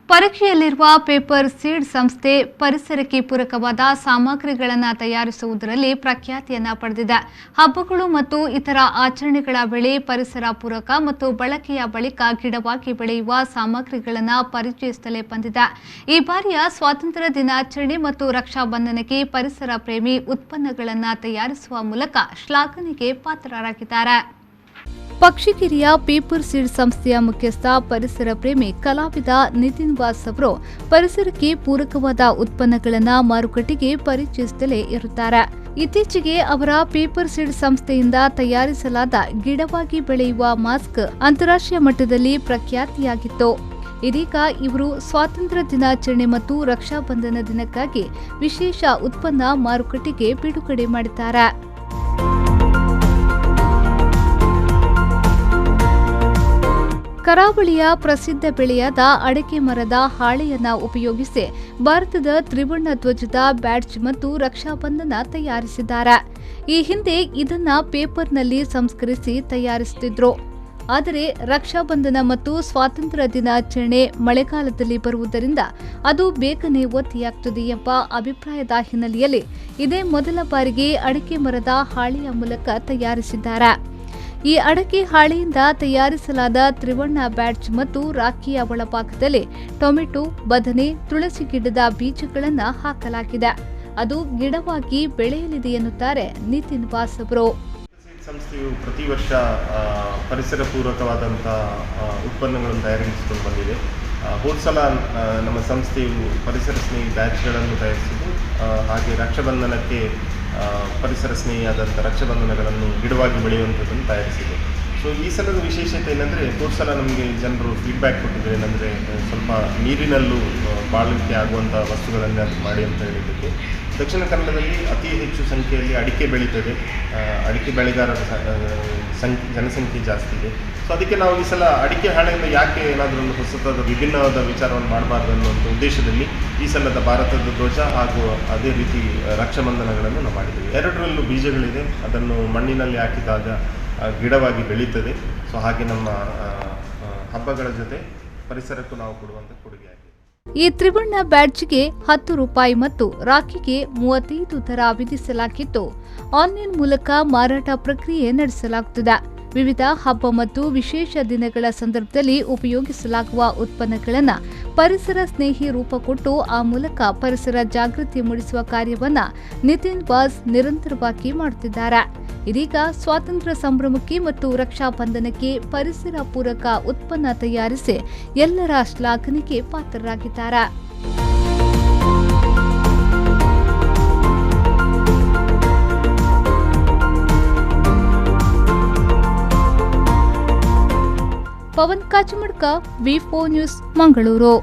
ಪರೀಕ್ಷೆಯಲ್ಲಿರುವ paper seed ಸಂಸ್ಥೆ ಪರಿಸರಕ್ಕೆ ಪೂರಕವಾದ ಸಾಮಗ್ರಿಗಳನ್ನು ತಯಾರಿಸುವುದರಲ್ಲಿ ಪ್ರಖ್ಯಾತಿಯನ್ನು ಪಡೆದಿದೆ. ಹಬ್ಬಗಳು ಮತ್ತು ಇತರ ಆಚರಣೆಗಳ ವೇಳೆ ಪರಿಸರ ಪೂರಕ ಮತ್ತು ಬಳಕೆಯ ಬಳಿಕ ಗಿಡವಾಗಿ ಬೆಳೆಯುವ ಸಾಮಗ್ರಿಗಳನ್ನು ಪರಿಚಯಿಸುತ್ತಲೇ ಬಂದಿದೆ. ಈ ಬಾರಿಯ ಸ್ವಾತಂತ್ರ್ಯ ದಿನಾಚರಣೆ ಮತ್ತು ರಕ್ಷಾ ಬಂಧನಕ್ಕೆ ಪರಿಸರ ಪ್ರೇಮಿ ಉತ್ಪನ್ನಗಳನ್ನು ತಯಾರಿಸುವ ಮೂಲಕ ಶ್ಲಾಘನೆಗೆ ಪಾತ್ರರಾಗಿದ್ದಾರೆ. ಪಕ್ಷಿಗಿರಿಯ ಪೇಪರ್ ಸೀಡ್ ಸಂಸ್ಥೆಯ ಮುಖ್ಯಸ್ಥ ಪರಿಸರ ಪ್ರೇಮಿ ಕಲಾವಿದ ನಿತಿನ್ ವಾಸ್ ಅವರು ಪರಿಸರಕ್ಕೆ ಪೂರಕವಾದ ಉತ್ಪನ್ನಗಳನ್ನು ಮಾರುಕಟ್ಟೆಗೆ ಪರಿಚಯಿಸುತ್ತಲೇ ಇರುತ್ತಾರೆ. ಇತ್ತೀಚೆಗೆ ಅವರ ಪೇಪರ್ ಸೀಡ್ ಸಂಸ್ಥೆಯಿಂದ ತಯಾರಿಸಲಾದ ಗಿಡವಾಗಿ ಬೆಳೆಯುವ ಮಾಸ್ಕ್ ಅಂತಾರಾಷ್ಟ್ರೀಯ ಮಟ್ಟದಲ್ಲಿ ಪ್ರಖ್ಯಾತಿಯಾಗಿತ್ತು. ಇದೀಗ ಇವರು ಸ್ವಾತಂತ್ರ್ಯ ದಿನಾಚರಣೆ ಮತ್ತು ರಕ್ಷಾ ಬಂಧನ ದಿನಕ್ಕಾಗಿ ವಿಶೇಷ ಉತ್ಪನ್ನ ಮಾರುಕಟ್ಟೆಗೆ ಬಿಡುಗಡೆ ಮಾಡಿದ್ದಾರೆ. ಕರಾವಳಿಯ ಪ್ರಸಿದ್ಧ ಬೆಳೆಯಾದ ಅಡಕೆ ಮರದ ಹಾಳೆಯನ್ನ ಉಪಯೋಗಿಸಿ ಭಾರತದ ತ್ರಿವರ್ಣ ಧ್ವಜದ ಬ್ಯಾಡ್ಜ್ ಮತ್ತು ರಕ್ಷಾ ಬಂಧನ ತಯಾರಿಸಿದ್ದಾರೆ. ಈ ಹಿಂದೆ ಇದನ್ನ ಪೇಪರ್ನಲ್ಲಿ ಸಂಸ್ಕರಿಸಿ ತಯಾರಿಸುತ್ತಿದ್ರು. ಆದರೆ ರಕ್ಷಾ ಬಂಧನ ಮತ್ತು ಸ್ವಾತಂತ್ರ್ಯ ದಿನಾಚರಣೆ ಮಳೆಗಾಲದಲ್ಲಿ ಬರುವುದರಿಂದ ಅದು ಬೇಗನೆ ಒತ್ತಿಯಾಗ್ತದೆ ಎಂಬ ಅಭಿಪ್ರಾಯದ ಹಿನ್ನೆಲೆಯಲ್ಲಿ ಇದೇ ಮೊದಲ ಬಾರಿಗೆ ಅಡಕೆ ಮರದ ಹಾಳೆಯ ಮೂಲಕ ತಯಾರಿಸಿದ್ದಾರೆ. ಈ ಅಡಕೆ ಹಾಳೆಯಿಂದ ತಯಾರಿಸಲಾದ ತ್ರಿವರ್ಣ ಬ್ಯಾಡ್ಜ್ ಮತ್ತು ರಾಖಿಯ ಒಳಭಾಗದಲ್ಲಿ ಟೊಮೆಟೊ, ಬದನೆ, ತುಳಸಿ ಗಿಡದ ಬೀಜಗಳನ್ನು ಹಾಕಲಾಗಿದೆ. ಅದು ಗಿಡವಾಗಿ ಬೆಳೆಯಲಿದೆ ಎನ್ನುತ್ತಾರೆ ನಿತಿನ್ ವಾಸ್ ಅವರು. ಸಂಸ್ಥೆಯು ಪ್ರತಿ ವರ್ಷ ಪರಿಸರ ಪೂರಕವಾದಂಥ ಉತ್ಪನ್ನಗಳನ್ನು ತಯಾರಿಸಿಕೊಂಡು ಬಂದಿದೆ. ಹೋದ ಸಲ ನಮ್ಮ ಸಂಸ್ಥೆಯು ಪರಿಸರ ಸ್ನೇಹಿ ಬ್ಯಾಡ್ಜ್ಗಳನ್ನು ತಯಾರಿಸಿದ್ದು, ಹಾಗೆ ರಕ್ಷಾಬಂಧನಕ್ಕೆ ಪರಿಸರ ಸ್ನೇಹಿಯಾದಂಥ ರಕ್ಷಾಬಂಧನಗಳನ್ನು ಗಿಡವಾಗಿ ಬೆಳೆಯುವಂಥದ್ದನ್ನು ತಯಾರಿಸಿದೆ. ಸೊ ಈ ಸಲದ ವಿಶೇಷತೆ ಏನಂದರೆ, ಹೋದ ಸಲ ನಮಗೆ ಜನರು ಫೀಡ್ಬ್ಯಾಕ್ ಕೊಟ್ಟಿದ್ದಾರೆ. ಏನಂದರೆ ಸ್ವಲ್ಪ ನೀರಿನಲ್ಲೂ ಬಾಳಿಕೆ ಆಗುವಂಥ ವಸ್ತುಗಳನ್ನು ಮಾಡಿ ಅಂತ ಹೇಳಿದ್ದಕ್ಕೆ ದಕ್ಷಿಣ ಕನ್ನಡದಲ್ಲಿ ಅತಿ ಹೆಚ್ಚು ಸಂಖ್ಯೆಯಲ್ಲಿ ಅಡಿಕೆ ಬೆಳೀತದೆ. ಅಡಿಕೆ ಬೆಳೆಗಾರರ ಜನಸಂಖ್ಯೆ ಜಾಸ್ತಿ ಇದೆ. ಸೊ ಅದಕ್ಕೆ ನಾವು ಈ ಸಲ ಅಡಿಕೆ ಹಾಳೆಯಿಂದ ಯಾಕೆ ಏನಾದರೂ ಒಂದು ಹೊಸದಾದ ವಿಭಿನ್ನವಾದ ವಿಚಾರವನ್ನು ಮಾಡಬಾರ್ದು ಅನ್ನುವಂಥ ಉದ್ದೇಶದಲ್ಲಿ ಈ ಸಲದ ಭಾರತದ ಧ್ವಜ ಹಾಗೂ ಅದೇ ರೀತಿ ರಕ್ಷಾಬಂಧನಗಳನ್ನು ನಾವು ಮಾಡಿದ್ದೇವೆ. ಎರಡರಲ್ಲೂ ಬೀಜಗಳಿದೆ. ಅದನ್ನು ಮಣ್ಣಿನಲ್ಲಿ ಹಾಕಿದಾಗ ಗಿಡವಾಗಿ ಬೆಳೀತದೆ. ಸೊ ಹಾಗೆ ನಮ್ಮ ಹಬ್ಬಗಳ ಜೊತೆ ಪರಿಸರಕ್ಕೂ ನಾವು ಕೊಡುವಂಥ ಕೊಡುಗೆಯಾಗಿದೆ. ಈ ತ್ರಿವರ್ಣ ಬ್ಯಾಡ್ಜ್ಗೆ 10 ರೂಪಾಯಿ ಮತ್ತು ರಾಖಿಗೆ 35 ದರ ವಿಧಿಸಲಾಗಿದ್ದು, ಆನ್ಲೈನ್ ಮೂಲಕ ಮಾರಾಟ ಪ್ರಕ್ರಿಯೆ ನಡೆಸಲಾಗುತ್ತದೆ. ವಿವಿಧ ಹಬ್ಬ ಮತ್ತು ವಿಶೇಷ ದಿನಗಳ ಸಂದರ್ಭದಲ್ಲಿ ಉಪಯೋಗಿಸಲಾಗುವ ಉತ್ಪನ್ನಗಳನ್ನು ಪರಿಸರ ಸ್ನೇಹಿ ರೂಪ ಕೊಟ್ಟು ಆ ಮೂಲಕ ಪರಿಸರ ಜಾಗೃತಿ ಮೂಡಿಸುವ ಕಾರ್ಯವನ್ನ ನಿತಿನ್ ವಾಸ್ ನಿರಂತರವಾಗಿ ಮಾಡುತ್ತಿದ್ದಾರೆ. ಇದೀಗ ಸ್ವಾತಂತ್ರ್ಯ ಸಂಭ್ರಮಕ್ಕೆ ಮತ್ತು ರಕ್ಷಾ ಬಂಧನಕ್ಕೆ ಪರಿಸರ ಪೂರಕ ಉತ್ಪನ್ನ ತಯಾರಿಸಿ ಎಲ್ಲರ ಶ್ಲಾಘನೆಗೆ ಪಾತ್ರರಾಗಿದ್ದಾರೆ. ಪವನ್ ಕಾಚಮಡ್ಕ, ವಿ4 ನ್ಯೂಸ್, ಮಂಗಳೂರು.